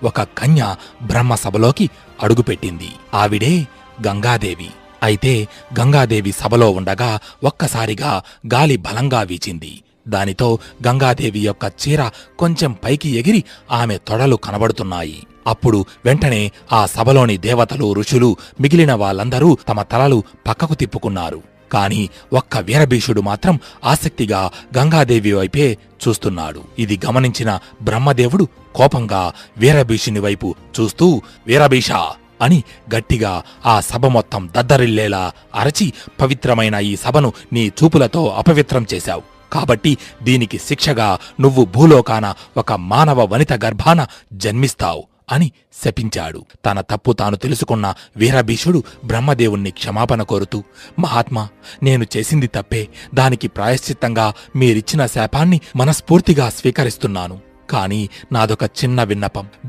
ఒక కన్య బ్రహ్మసభలోకి అడుగుపెట్టింది. ఆవిడే గంగాదేవి. అయితే గంగాదేవి సభలో ఉండగా ఒక్కసారిగా గాలి బలంగా వీచింది. దానితో గంగాదేవి యొక్క చీర కొంచెం పైకి ఎగిరి ఆమె తొడలు కనబడుతున్నాయి. అప్పుడు వెంటనే ఆ సభలోని దేవతలు, ఋషులు, మిగిలిన వాళ్ళందరూ తమ తలలు పక్కకు తిప్పుకున్నారు. కాని ఒక్క వీరభీషుడు మాత్రం ఆసక్తిగా గంగాదేవి వైపే చూస్తున్నాడు. ఇది గమనించిన బ్రహ్మదేవుడు కోపంగా వీరభీషుని వైపు చూస్తూ, వీరభీష అని గట్టిగా ఆ సభ మొత్తం దద్దరిల్లేలా అరచి, పవిత్రమైన ఈ సభను నీ చూపులతో అపవిత్రం చేశావు. కాబట్టి దీనికి శిక్షగా నువ్వు భూలోకాన ఒక మానవ వనిత గర్భాన జన్మిస్తావు అని శపించాడు. తన తప్పు తాను తెలుసుకున్న వీరభీషుడు బ్రహ్మదేవుణ్ణి క్షమాపణ కోరుతూ, మహాత్మా, నేను చేసింది తప్పే. దానికి ప్రాయశ్చిత్తంగా మీరిచ్చిన శాపాన్ని మనస్ఫూర్తిగా స్వీకరిస్తున్నాను. కాని నాదొక చిన్న విన్నపం.